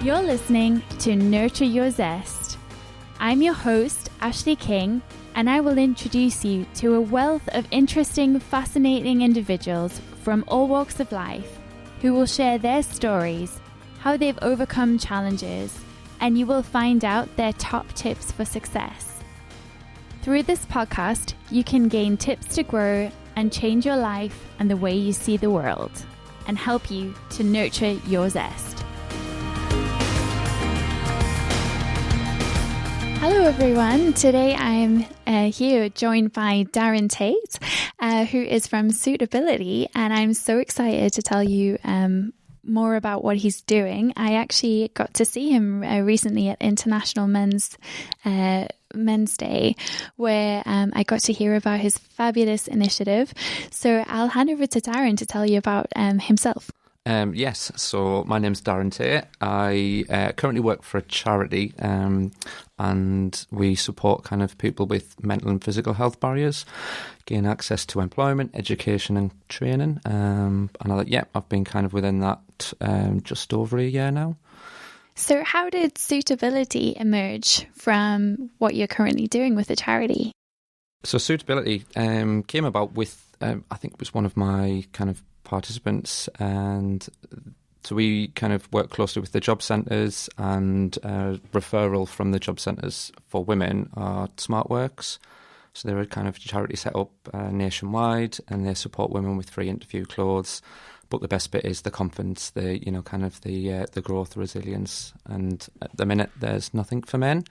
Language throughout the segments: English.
You're listening to Nurture Your Zest. I'm your host, Ashleigh King, and I will introduce you to a wealth of interesting, fascinating individuals from all walks of life who will share their stories, how they've overcome challenges, and you will find out their top tips for success. Through this podcast, you can gain tips to grow and change your life and the way you see the world, and help you to nurture your zest. Hello everyone, today I'm here joined by Darren Tate, who is from Suitability, and I'm so excited to tell you more about what he's doing. I actually got to see him recently at International Men's Day, where I got to hear about his fabulous initiative. So I'll hand over to Darren to tell you about himself. Yes, so my name's Darren Tate. I currently work for a charity and we support kind of people with mental and physical health barriers gain access to employment, education and training. I've been kind of within that just over a year now. So how did Suitability emerge from what you're currently doing with the charity? So Suitability came about with, I think it was one of my kind of participants, and so we kind of work closely with the job centres, and referral from the job centres for women are SmartWorks. So they're a kind of charity set up nationwide, and they support women with free interview clothes. But the best bit is the confidence, the growth, the resilience, and at the minute there's nothing for men.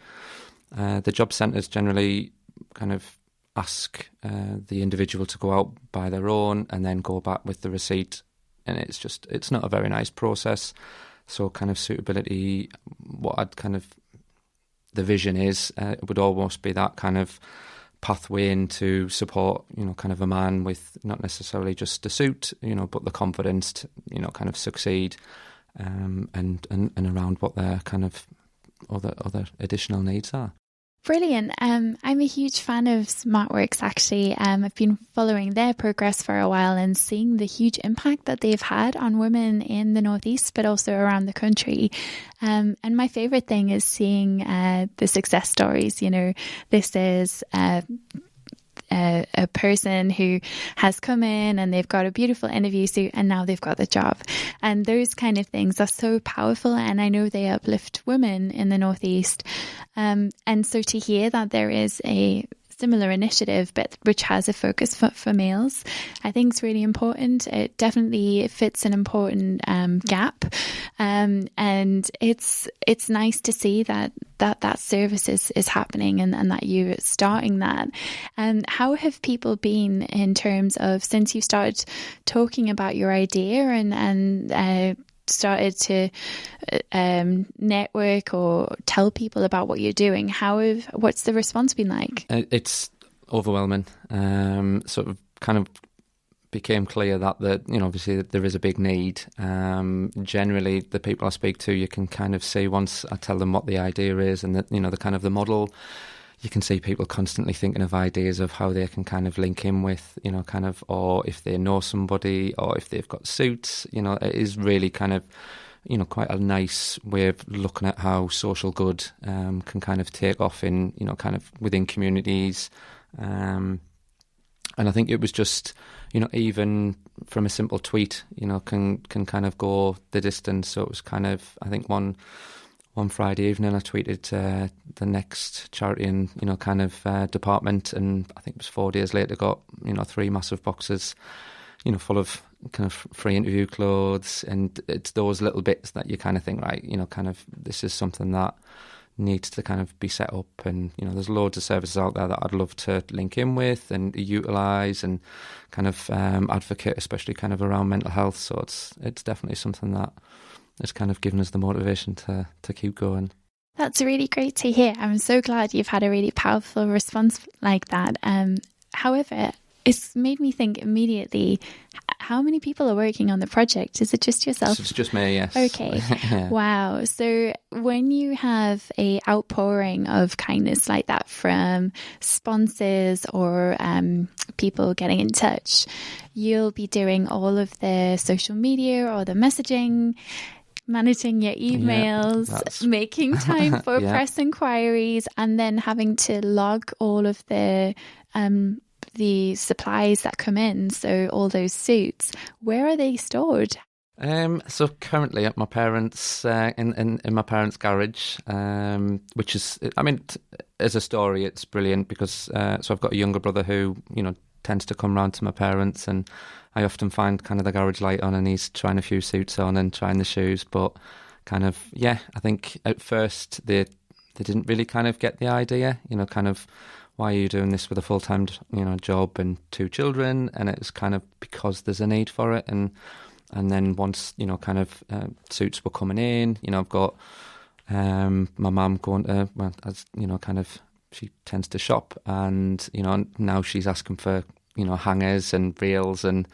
The job centres generally kind of ask the individual to go out by their own and then go back with the receipt, and it's not a very nice process. So kind of Suitability, the vision is, it would almost be that kind of pathway into support, kind of a man with not necessarily just a suit, but the confidence to, kind of succeed, and around what their kind of other additional needs are. Brilliant. I'm a huge fan of SmartWorks, actually. I've been following their progress for a while and seeing the huge impact that they've had on women in the Northeast, but also around the country. And my favourite thing is seeing the success stories. This is a person who has come in and they've got a beautiful interview suit and now they've got the job. And those kind of things are so powerful, and I know they uplift women in the Northeast. And so to hear that there is a similar initiative but which has a focus for males, I think is really important. It definitely fits an important gap, and it's nice to see that service is happening and that you're starting that. And how have people been in terms of, since you started talking about your idea and started to network or tell people about what you're doing, what's the response been like? It's overwhelming. Sort of kind of became clear that obviously there is a big need. Generally, the people I speak to, you can kind of see once I tell them what the idea is and that the kind of the model. You can see people constantly thinking of ideas of how they can kind of link in with, or if they know somebody, or if they've got suits. It is really kind of, quite a nice way of looking at how social good can kind of take off in, kind of within communities. And I think it was just, even from a simple tweet, can kind of go the distance. So it was kind of, I think one Friday evening I tweeted the next charity and department, and I think it was 4 days later got 3 massive boxes full of kind of free interview clothes. And it's those little bits that you kind of think, right, this is something that needs to kind of be set up. And there's loads of services out there that I'd love to link in with and utilise and kind of advocate, especially kind of around mental health. So it's definitely something that it's kind of given us the motivation to keep going. That's really great to hear. I'm so glad you've had a really powerful response like that. However, it's made me think immediately, how many people are working on the project? Is it just yourself? It's just me, yes. Okay. Yeah. Wow. So when you have a outpouring of kindness like that from sponsors or people getting in touch, you'll be doing all of the social media or the messaging. managing your emails, making time for press inquiries, and then having to log all of the supplies that come in. So all those suits, where are they stored? So currently at my parents' in my parents' garage, which is, I mean, as a story, it's brilliant because so I've got a younger brother who tends to come round to my parents, and I often find kind of the garage light on, and he's trying a few suits on and trying the shoes. But kind of, I think at first they didn't really kind of get the idea, kind of, why are you doing this with a full-time, job and 2 children? And it's kind of because there's a need for it. And then once, kind of suits were coming in, I've got my mum going to, well, as, kind of, she tends to shop, and, now she's asking for, hangers and reels, and,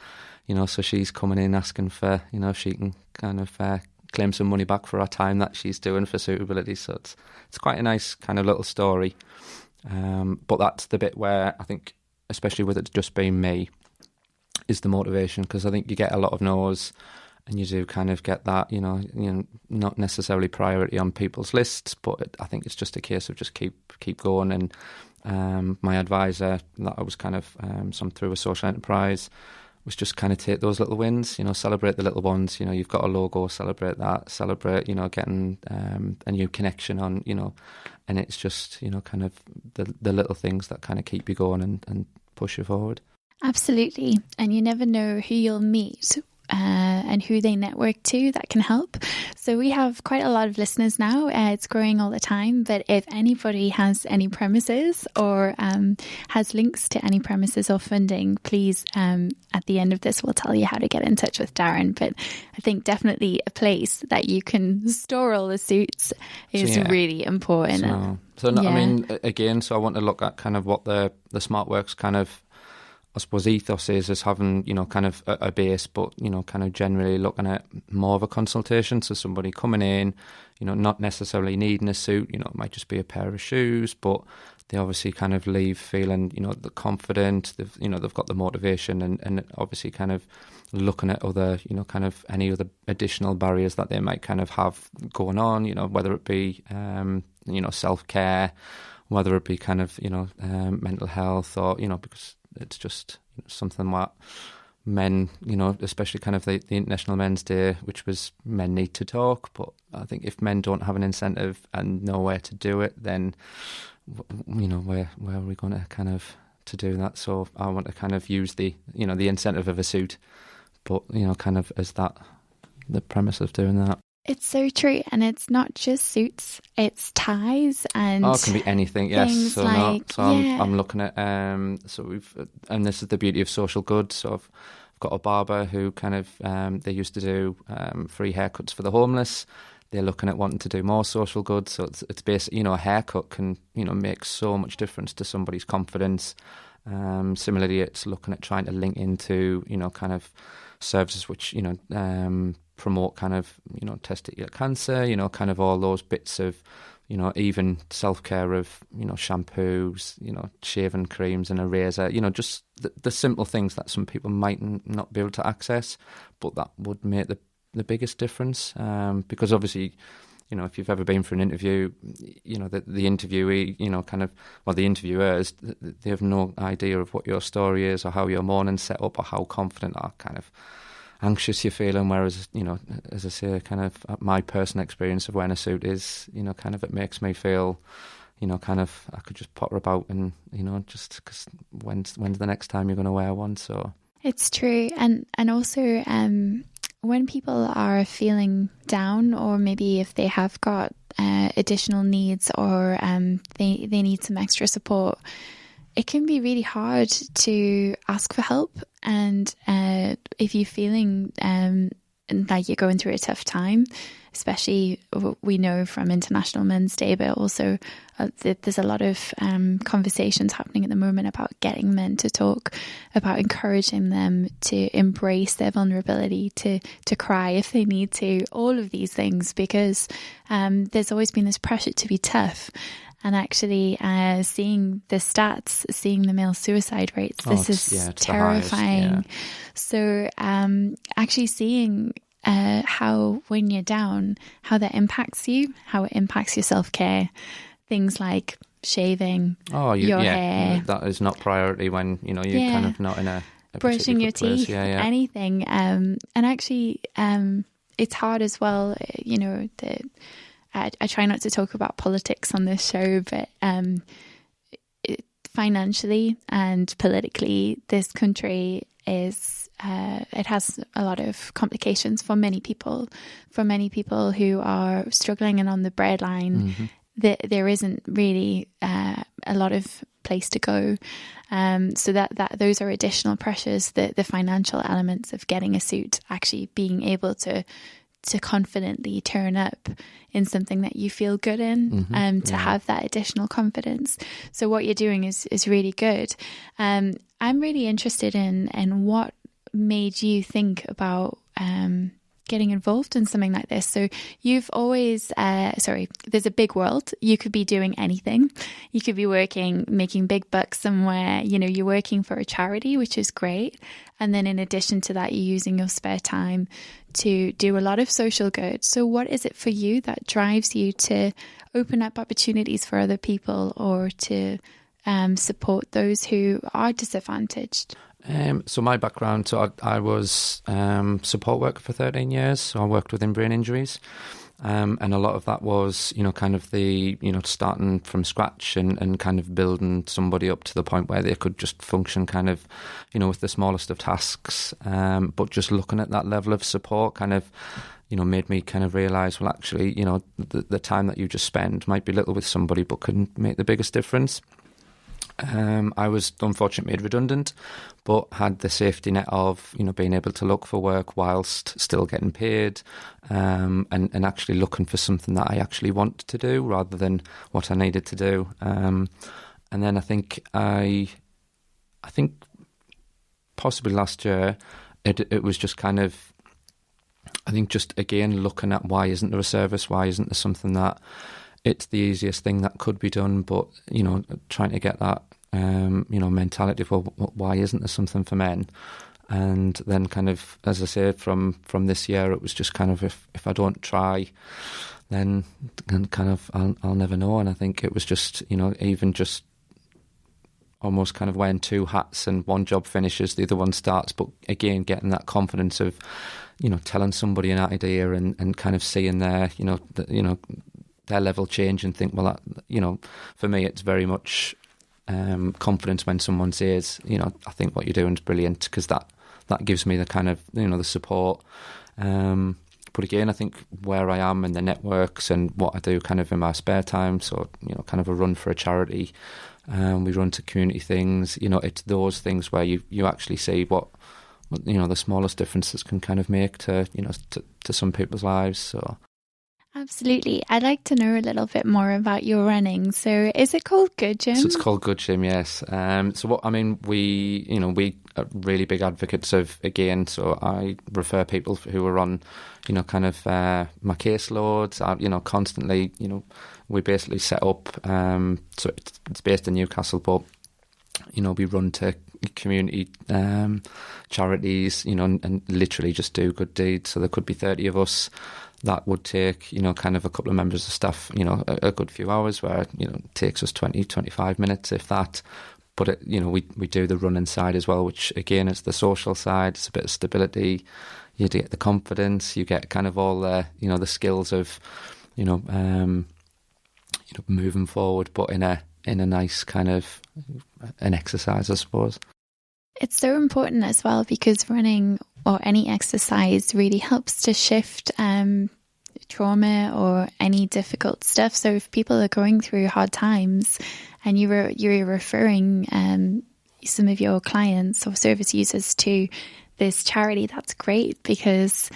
so she's coming in asking for, if she can kind of claim some money back for her time that she's doing for Suitability. So it's quite a nice kind of little story. But that's the bit where I think, especially with it just being me, is the motivation, because I think you get a lot of no's, and you do kind of get that, not necessarily priority on people's lists, but I think it's just a case of just keep going. And my advisor that I was kind of through a social enterprise was just kind of take those little wins, celebrate the little ones. You've got a logo, celebrate that, celebrate, getting a new connection on, and it's just, kind of the little things that kind of keep you going and push you forward. Absolutely. And you never know who you'll meet and who they network to that can help. So we have quite a lot of listeners now. It's growing all the time. But if anybody has any premises or has links to any premises or funding, please, at the end of this, we'll tell you how to get in touch with Darren. But I think definitely a place that you can store all the suits is really important. I mean, again, so I want to look at kind of what the SmartWorks kind of, I suppose, ethos is having, kind of a base, but, kind of generally looking at more of a consultation. So somebody coming in, not necessarily needing a suit, it might just be a pair of shoes, but they obviously kind of leave feeling, they're confident, they've got the motivation, and obviously kind of looking at other, kind of any other additional barriers that they might kind of have going on, whether it be, self-care, whether it be kind of, mental health, or, because it's just something that men, especially kind of the International Men's Day, which was men need to talk. But I think if men don't have an incentive and know where to do it, then, where are we going to kind of to do that? So I want to kind of use the, the incentive of a suit, but, kind of as that, the premise of doing that. It's so true, and it's not just suits; it's ties and it can be anything. Yes, so like, I'm looking at so and this is the beauty of social good. So I've got a barber who kind of they used to do free haircuts for the homeless. They're looking at wanting to do more social good. So it's basically, a haircut can make so much difference to somebody's confidence. Similarly, it's looking at trying to link into kind of services which promote kind of, testicular cancer, kind of all those bits of, even self-care of, shampoos, shaving creams and a razor, just the simple things that some people might not be able to access, but that would make the biggest difference. Because obviously, if you've ever been for an interview, the interviewee, the interviewers, they have no idea of what your story is or how your morning's set up or how confident or kind of anxious you're feeling, whereas, as I say, kind of my personal experience of wearing a suit is, kind of it makes me feel, kind of I could just potter about and, just because when's the next time you're going to wear one? So it's true. And also when people are feeling down, or maybe if they have got additional needs, or they need some extra support, it can be really hard to ask for help. And if you're feeling like you're going through a tough time, especially we know from International Men's Day, but also there's a lot of conversations happening at the moment about getting men to talk, about encouraging them to embrace their vulnerability, to cry if they need to, all of these things, because there's always been this pressure to be tough. And actually seeing the stats, seeing the male suicide rates, this is terrifying. Highest, So actually seeing how when you're down, how that impacts you, how it impacts your self-care, things like shaving your hair. That is not priority when, you're kind of not in a brushing your teeth, anything. And actually, it's hard as well, I try not to talk about politics on this show, but financially and politically, this country is it has a lot of complications for many people who are struggling and on the breadline. Mm-hmm. There isn't really a lot of place to go, so that those are additional pressures. The financial elements of getting a suit, actually being able to confidently turn up in something that you feel good in, to have that additional confidence. So what you're doing is really good. I'm really interested in what made you think about getting involved in something like this. So you've always, there's a big world. You could be doing anything. You could be making big bucks somewhere. You're working for a charity, which is great. And then in addition to that, you're using your spare time to do a lot of social good. So what is it for you that drives you to open up opportunities for other people, or to support those who are disadvantaged? So my background, I was support worker for 13 years. So I worked within brain injuries. And a lot of that was, kind of the, starting from scratch and kind of building somebody up to the point where they could just function kind of, with the smallest of tasks. But just looking at that level of support kind of, made me kind of realise, well, actually, the time that you just spend might be little with somebody, but can make the biggest difference. I was unfortunately made redundant, but had the safety net of, being able to look for work whilst still getting paid, and actually looking for something that I actually want to do rather than what I needed to do. And then I think possibly last year, it was just kind of, I think just again looking at why isn't there a service, why isn't there something that it's the easiest thing that could be done, but, trying to get that, mentality of, well, why isn't there something for men? And then kind of, as I said, from this year, it was just kind of, if I don't try, then kind of I'll never know. And I think it was just, even just almost kind of wearing two hats, and one job finishes, the other one starts, but again, getting that confidence of, telling somebody an idea and kind of seeing their, their level change, and think, well, that, for me, it's very much confidence when someone says, I think what you're doing is brilliant, because that gives me the kind of, the support. But again, I think where I am in the networks and what I do kind of in my spare time, so, kind of a run for a charity, we run to community things, it's those things where you actually see what the smallest differences can kind of make to some people's lives. So absolutely. I'd like to know a little bit more about your running. So is it called Good Gym? So it's called Good Gym, yes. We are really big advocates of, again, so I refer people who are on, kind of my caseloads, constantly, we basically set up, so it's based in Newcastle, but, we run to community charities, and literally just do good deeds. So there could be 30 of us. That would take, kind of a couple of members of staff, a good few hours, where, it takes us 20, 25 minutes, if that. But, we do the running side as well, which, again, is the social side. It's a bit of stability. You get the confidence. You get kind of all the, the skills of, moving forward, but in a nice kind of an exercise, I suppose. It's so important as well, because running or any exercise really helps to shift trauma or any difficult stuff. So if people are going through hard times and you're referring some of your clients or service users to this charity, that's great, because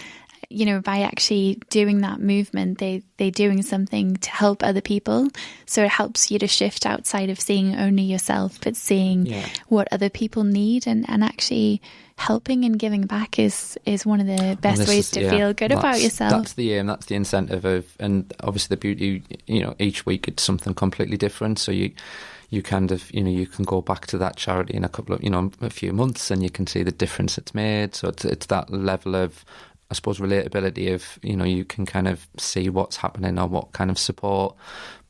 by actually doing that movement, they're doing something to help other people. So it helps you to shift outside of seeing only yourself, but seeing what other people need, and actually helping and giving back is one of the best ways to feel good about yourself. That's the aim, that's the incentive of, and obviously the beauty, each week it's something completely different. So you kind of, you can go back to that charity in a couple of, a few months, and you can see the difference it's made. So it's that level of I suppose, relatability of, you can kind of see what's happening or what kind of support.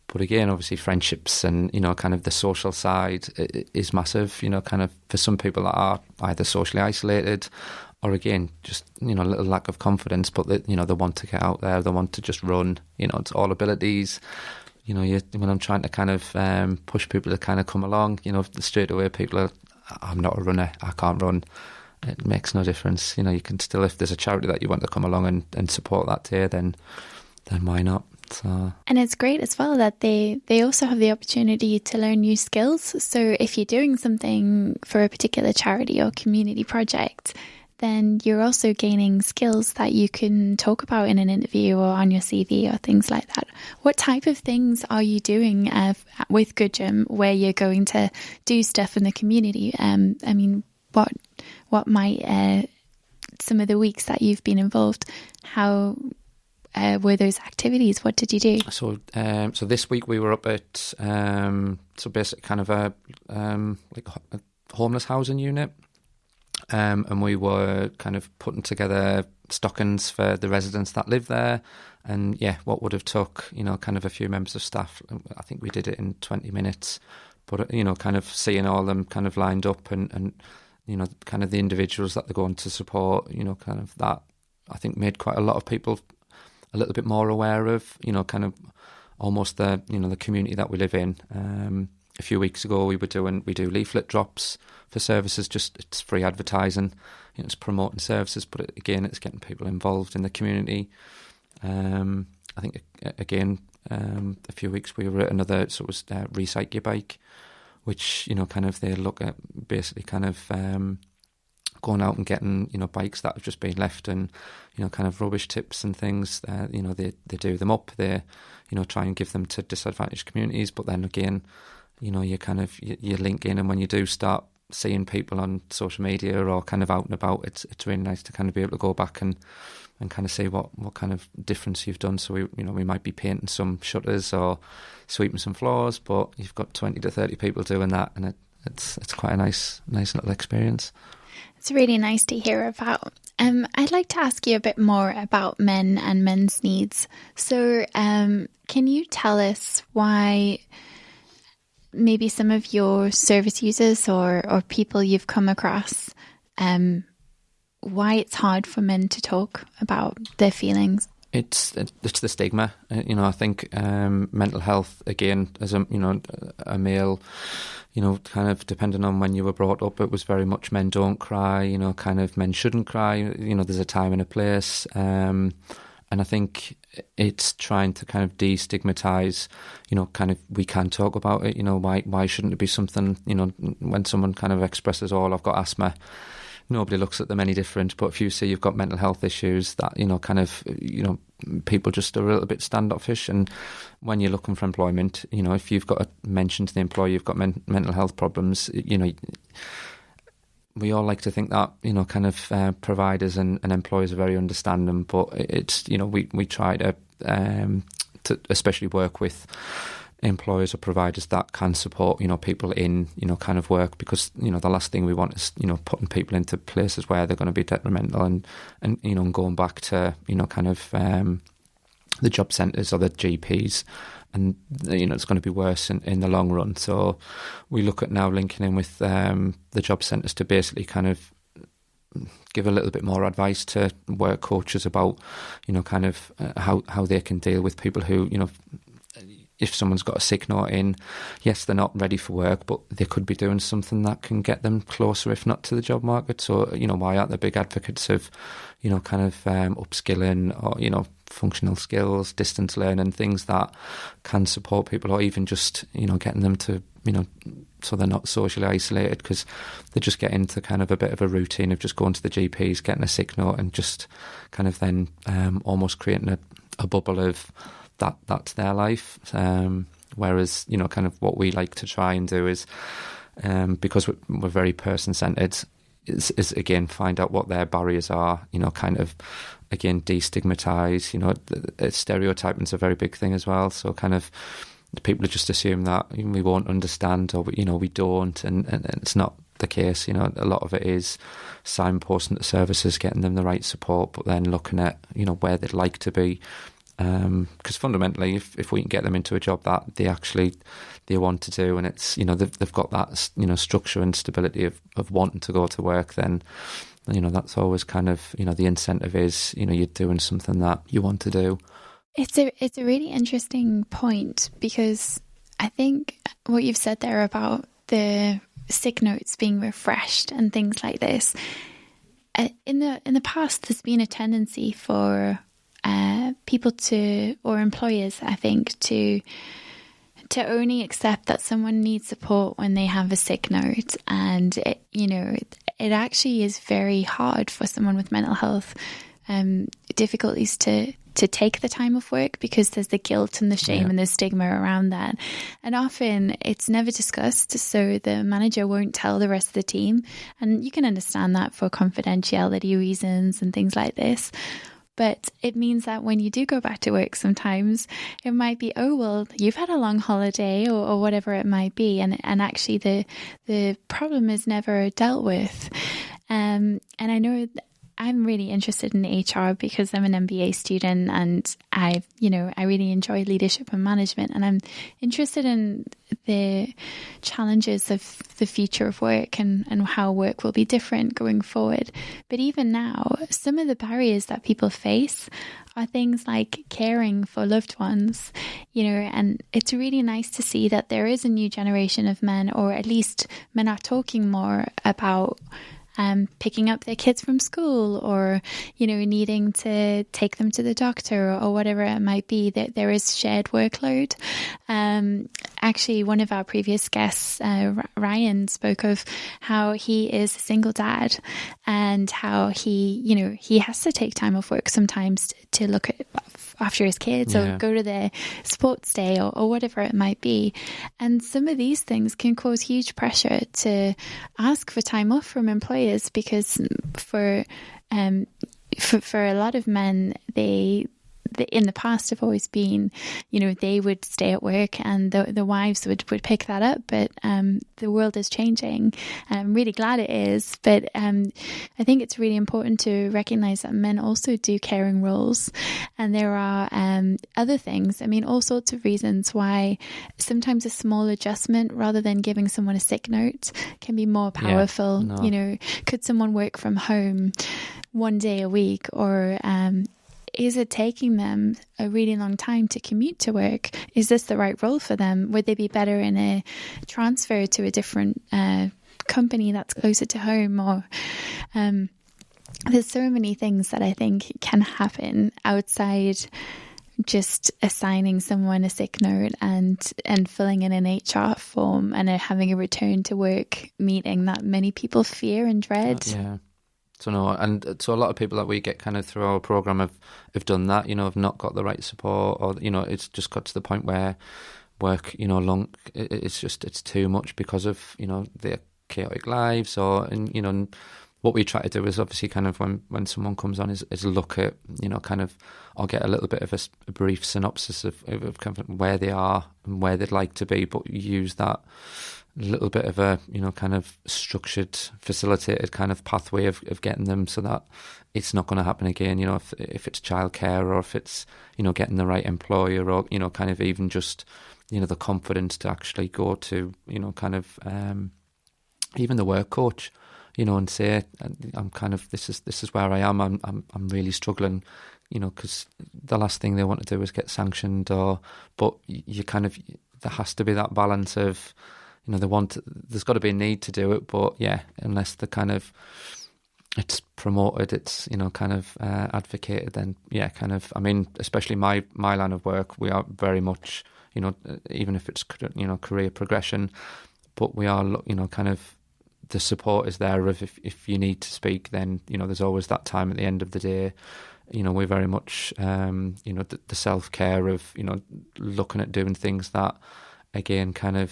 But again, obviously friendships and, kind of the social side is massive, kind of for some people that are either socially isolated or again, just, a little lack of confidence, but they want to get out there, they want to just run, it's all abilities. When I'm trying to kind of push people to kind of come along, straight away people are, I'm not a runner, I can't run. It makes no difference. You can still, if there's a charity that you want to come along and support that day, then why not? So. And it's great as well that they also have the opportunity to learn new skills. So if you're doing something for a particular charity or community project, then you're also gaining skills that you can talk about in an interview or on your CV or things like that. What type of things are you doing with Good Gym where you're going to do stuff in the community? What might some of the weeks that you've been involved, how were those activities? What did you do? So this week we were up at so basically kind of a homeless housing unit. And we were kind of putting together stockings for the residents that live there. And what would have took, kind of a few members of staff, I think we did it in 20 minutes. But, kind of seeing all them kind of lined up and kind of the individuals that they're going to support, kind of that, I think made quite a lot of people a little bit more aware of, kind of almost the, the community that we live in. A few weeks ago we do leaflet drops for services, just it's free advertising, it's promoting services, but again it's getting people involved in the community. I think again a few weeks we were at another, so it was Recycle Your Bike, which kind of they look at basically kind of going out and getting bikes that have just been left and kind of rubbish tips and things. They do them up, they try and give them to disadvantaged communities, but then again you kind of you link in, and when you do start seeing people on social media or kind of out and about, it's really nice to kind of be able to go back and kind of see what kind of difference you've done. So we might be painting some shutters or sweeping some floors, but you've got 20 to 30 people doing that, and it's quite a nice little experience. It's really nice to hear about. I'd like to ask you a bit more about men and men's needs. So can you tell us why maybe some of your service users or people you've come across, why it's hard for men to talk about their feelings? It's the stigma. I think mental health, again, as a male, kind of depending on when you were brought up, it was very much men don't cry, kind of men shouldn't cry, there's a time and a place. And I think it's trying to kind of destigmatise, kind of we can talk about it, why shouldn't it be something, when someone kind of expresses, I've got asthma, nobody looks at them any different. But if you see you've got mental health issues, that, kind of, people just are a little bit standoffish. And when you're looking for employment, if you've got to mention to the employer you've got mental health problems, we all like to think that, kind of providers and employers are very understanding, but it's, we try to especially work with employers or providers that can support, people in, kind of work, because, the last thing we want is, putting people into places where they're going to be detrimental and going back to, kind of the job centres or the GPs. And, it's going to be worse in the long run. So we look at now linking in with the job centres to basically kind of give a little bit more advice to work coaches about, kind of how they can deal with people who, if someone's got a sick note in, yes, they're not ready for work, but they could be doing something that can get them closer, if not to the job market. So, why aren't they big advocates of, kind of upskilling or, functional skills, distance learning, things that can support people, or even just, getting them to, so they're not socially isolated, because they just get into kind of a bit of a routine of just going to the GPs, getting a sick note, and just kind of then almost creating a bubble of that's their life. Whereas, kind of what we like to try and do is, because we're very person-centred, is again find out what their barriers are, kind of again destigmatise, stereotyping's a very big thing as well. So kind of people just assume that we won't understand, or we don't, and it's not the case. You know, a lot of it is signposting the services, getting them the right support, but then looking at, you know, where they'd like to be. Because fundamentally, if we can get them into a job that they want to do, and it's, you know, they've got that, you know, structure and stability of wanting to go to work, then, you know, that's always kind of, you know, the incentive is, you know, you're doing something that you want to do. It's a really interesting point, because I think what you've said there about the sick notes being refreshed and things like this, in the past there's been a tendency for people or employers, I think, to only accept that someone needs support when they have a sick note. And it actually is very hard for someone with mental health difficulties to take the time off work, because there's the guilt and the shame and the stigma around that. And often it's never discussed, so the manager won't tell the rest of the team. And you can understand that for confidentiality reasons and things like this. But it means that when you do go back to work, sometimes it might be, oh, well, you've had a long holiday, or whatever it might be. And actually the problem is never dealt with. And I know I'm really interested in HR because I'm an MBA student, and I really enjoy leadership and management, and I'm interested in the challenges of the future of work and how work will be different going forward. But even now, some of the barriers that people face are things like caring for loved ones, and it's really nice to see that there is a new generation of men, or at least men are talking more about picking up their kids from school, or needing to take them to the doctor, or whatever it might be. That there is shared workload. Actually, one of our previous guests, Ryan, spoke of how he is a single dad, and how he has to take time off work sometimes to look after his kids, or go to their sports day, or whatever it might be. And some of these things can cause huge pressure to ask for time off from employers, because for a lot of men, they in the past have always been, they would stay at work and the wives would pick that up. But the world is changing. I'm really glad it is. But I think it's really important to recognise that men also do caring roles. And there are other things. I mean, all sorts of reasons why sometimes a small adjustment, rather than giving someone a sick note, can be more powerful. Could someone work from home one day a week, or is it taking them a really long time to commute to work? Is this the right role for them? Would they be better in a transfer to a different company that's closer to home? Or there's so many things that I think can happen outside just assigning someone a sick note and filling in an HR form and having a return to work meeting that many people fear and dread. Yeah. So no, and so a lot of people that we get kind of through our program have done that, have not got the right support, or it's just got to the point where work, it's too much because of their chaotic lives, and what we try to do is obviously kind of when someone comes on is look at I'll get a little bit of a brief synopsis of kind of where they are and where they'd like to be, but use that little bit of a kind of structured, facilitated kind of pathway of getting them so that it's not going to happen again. If it's childcare, or if it's getting the right employer, or kind of even just the confidence to actually go to kind of even the work coach, and say, I'm kind of this is where I am. I'm really struggling, because the last thing they want to do is get sanctioned, but you kind of, there has to be that balance of there's got to be a need to do it, but unless the kind of it's promoted, it's kind of advocated, then I mean, especially my line of work, we are very much even if it's career progression, but we are kind of, the support is there of if you need to speak, then there's always that time at the end of the day. We're very much the self-care of looking at doing things that again kind of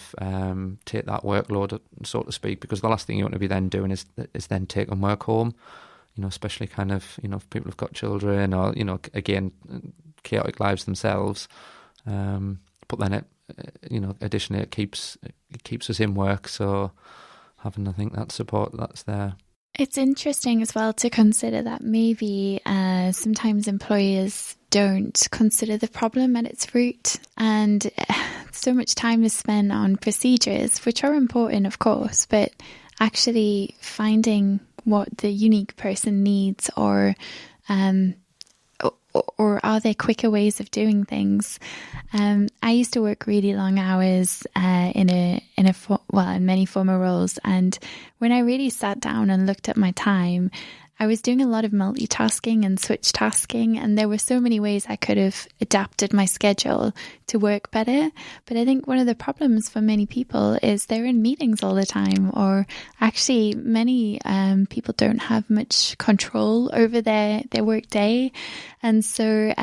take that workload, so to speak, because the last thing you want to be then doing is then taking work home, especially kind of if people have got children, or again chaotic lives themselves, but then it additionally it keeps us in work. So having, I think, that support that's there. It's interesting as well to consider that maybe sometimes employers don't consider the problem at its root, and so much time is spent on procedures, which are important, of course, but actually finding what the unique person needs, or are there quicker ways of doing things? I used to work really long hours in many former roles, and when I really sat down and looked at my time, I was doing a lot of multitasking and switch tasking, and there were so many ways I could have adapted my schedule to work better. But I think one of the problems for many people is they're in meetings all the time, or actually many people don't have much control over their work day. And so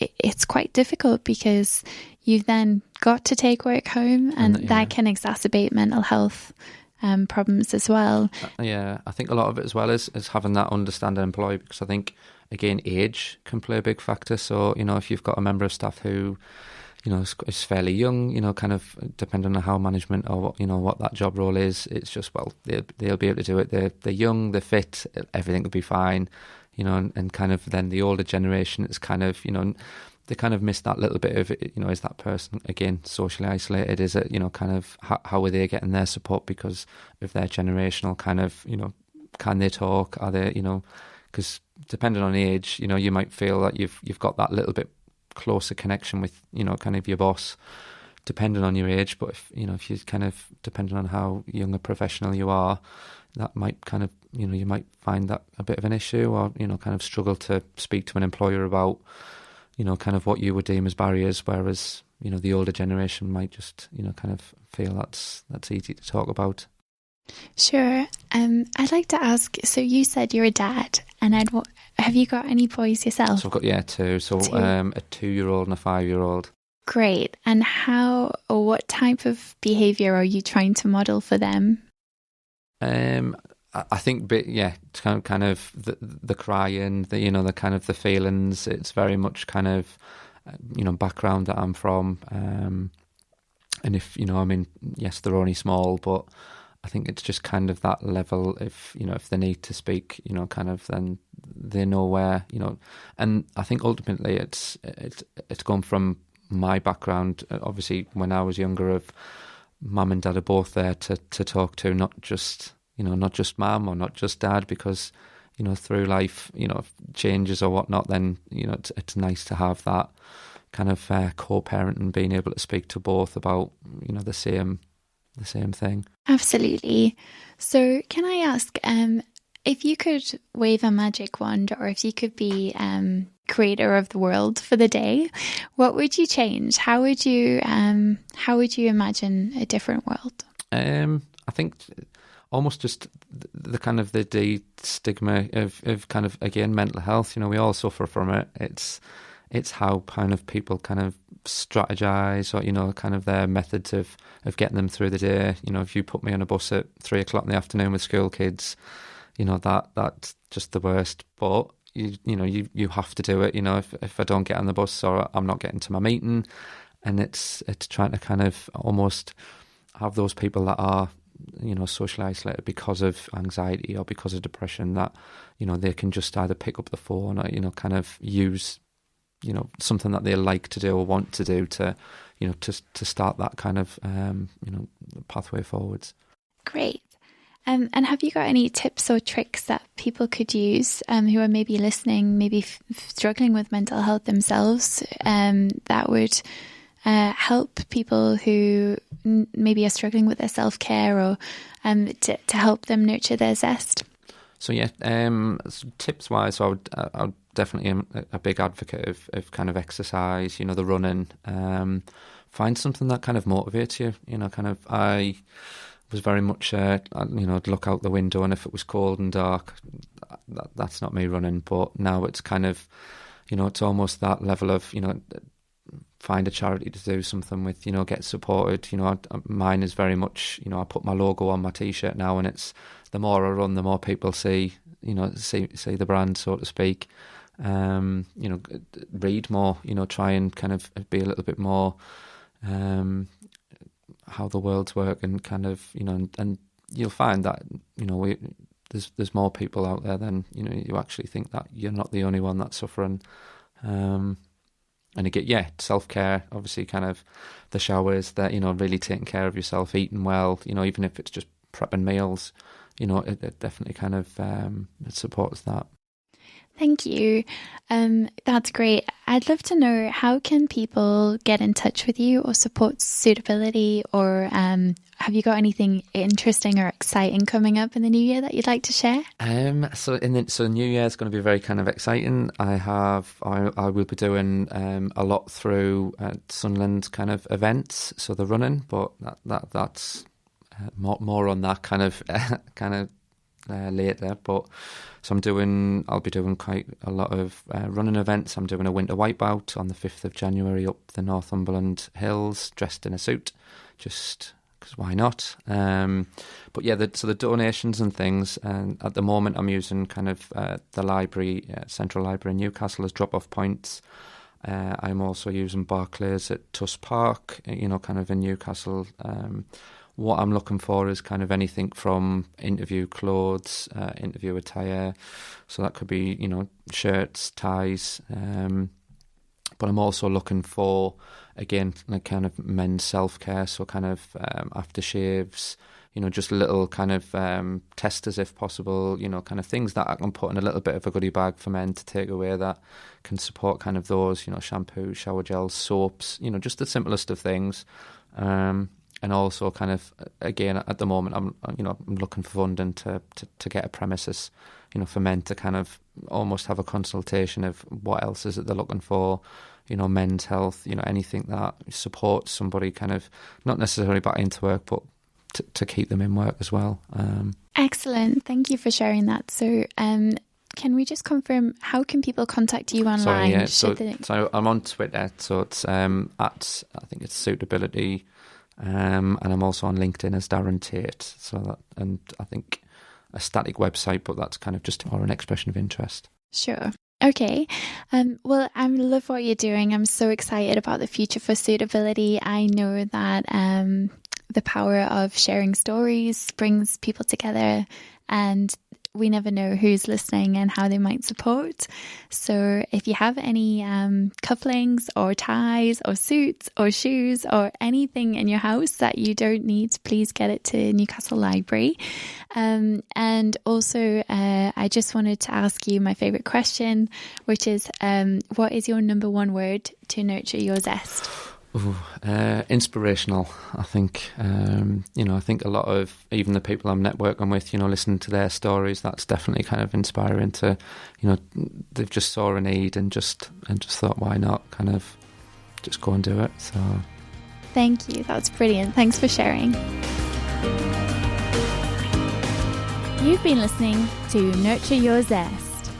it's quite difficult because you've then got to take work home, and that can exacerbate mental health problems as well. Yeah, I think a lot of it as well is having that understanding employee, because I think, again, age can play a big factor. So, if you've got a member of staff who, is fairly young, kind of depending on how management or what that job role is, it's just, well, they'll be able to do it. They're young, they're fit, everything will be fine, and kind of then the older generation, it's kind of, they kind of miss that little bit of, is that person, again, socially isolated? Is it, kind of, how are they getting their support because of their generational kind of, can they talk? Are they, because depending on age, you might feel that you've got that little bit closer connection with, kind of your boss, depending on your age. But if you kind of, depending on how young a professional you are, that might kind of, you might find that a bit of an issue, or, kind of struggle to speak to an employer about, kind of what you would deem as barriers, whereas, the older generation might just, kind of feel that's easy to talk about. Sure. I'd like to ask, so you said you're a dad, and have you got any boys yourself? So I've got, two. So Two. A 2-year-old and a 5-year-old. Great. And what type of behaviour are you trying to model for them? I think, kind of the crying, the kind of the feelings. It's very much kind of, background that I'm from. And if, yes, they're only small, but I think it's just kind of that level. If they need to speak, kind of, then they know where, and I think ultimately it's gone from my background, obviously when I was younger, of mum and dad are both there to talk to, not just mum or not just dad, because, through life, changes or whatnot, then, it's nice to have that kind of co-parent and being able to speak to both about, the same thing. Absolutely. So can I ask, if you could wave a magic wand, or if you could be creator of the world for the day, what would you change? How would you imagine a different world? I think almost just the kind of the stigma of kind of, again, mental health. We all suffer from it. It's how kind of people kind of strategize, or, kind of their methods of getting them through the day. If you put me on a bus at 3:00 in the afternoon with school kids, that's just the worst. But you have to do it. If I don't get on the bus, or I'm not getting to my meeting, and it's trying to kind of almost have those people that are, socially isolated because of anxiety or because of depression, that, they can just either pick up the phone or, kind of use, something that they like to do or want to do to, to start that kind of, pathway forwards. Great. And have you got any tips or tricks that people could use who are maybe listening, maybe struggling with mental health themselves, that would help people who maybe are struggling with their self-care, or to help them nurture their zest? So tips wise, I would definitely am a big advocate of kind of exercise, the running. Find something that kind of motivates you. I was very much, I'd look out the window, and if it was cold and dark, that's not me running. But now it's kind of, it's almost that level of, find a charity to do something with, get supported. Mine is very much, I put my logo on my T-shirt now, and it's, the more I run, the more people see the brand, so to speak. Read more, try and kind of be a little bit more how the world's work, and kind of, and you'll find that, there's more people out there than, you actually think that you're not the only one that's suffering. And again, self-care, obviously kind of the showers, that, really taking care of yourself, eating well, even if it's just prepping meals, it definitely kind of it supports that. Thank you. That's great. I'd love to know, how can people get in touch with you or support Suitability, or have you got anything interesting or exciting coming up in the new year that you'd like to share? So New Year is going to be very kind of exciting. I will be doing a lot through Sunderland kind of events, so the running, but that's more on that kind of later. But so I'll be doing quite a lot of running events. I'm doing a winter wipeout on the 5th of January up the Northumberland Hills, dressed in a suit, just because why not? But yeah, so the donations and things, and at the moment I'm using kind of the library, Central Library in Newcastle, as drop-off points. I'm also using Barclays at Tuss Park, kind of in Newcastle. What I'm looking for is kind of anything from interview clothes, interview attire. So that could be, shirts, ties. But I'm also looking for, again, like kind of men's self-care. So kind of aftershaves, just little kind of testers if possible, kind of things that I can put in a little bit of a goodie bag for men to take away that can support kind of those, shampoo, shower gels, soaps, just the simplest of things. And also kind of, again, at the moment, I'm looking for funding to get a premises, for men to kind of almost have a consultation of what else is it they're looking for, men's health, anything that supports somebody kind of not necessarily back into work, but to keep them in work as well. Excellent. Thank you for sharing that. So, can we just confirm, how can people contact you online? So I'm on Twitter, so it's I think it's Suitability. And I'm also on LinkedIn as Darren Tate. And I think a static website, but that's kind of just more an expression of interest. Sure. Okay. Well, I love what you're doing. I'm so excited about the future for Suitability. I know that the power of sharing stories brings people together, and we never know who's listening and how they might support. So if you have any cufflinks or ties or suits or shoes or anything in your house that you don't need, please get it to Newcastle Library. And also, I just wanted to ask you my favourite question, which is, what is your number one word to nurture your zest? Inspirational, I think. I think a lot of even the people I'm networking with, listening to their stories, that's definitely kind of inspiring to, they've just saw a need and just thought, why not kind of just go and do it. So thank you. That's brilliant. Thanks for sharing. You've been listening to Nurture Your Zest.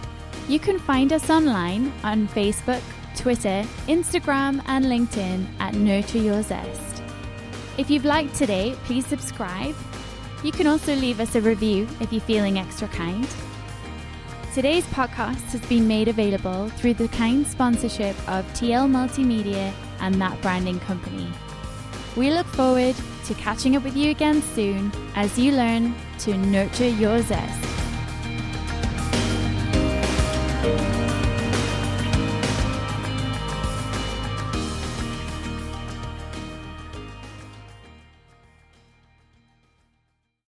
You can find us online on Facebook, Twitter, Instagram and LinkedIn at Nurture Your Zest. If you've liked today, please subscribe. You can also leave us a review if you're feeling extra kind. Today's podcast has been made available through the kind sponsorship of TL Multimedia and That Branding Company. We look forward to catching up with you again soon as you learn to nurture your zest.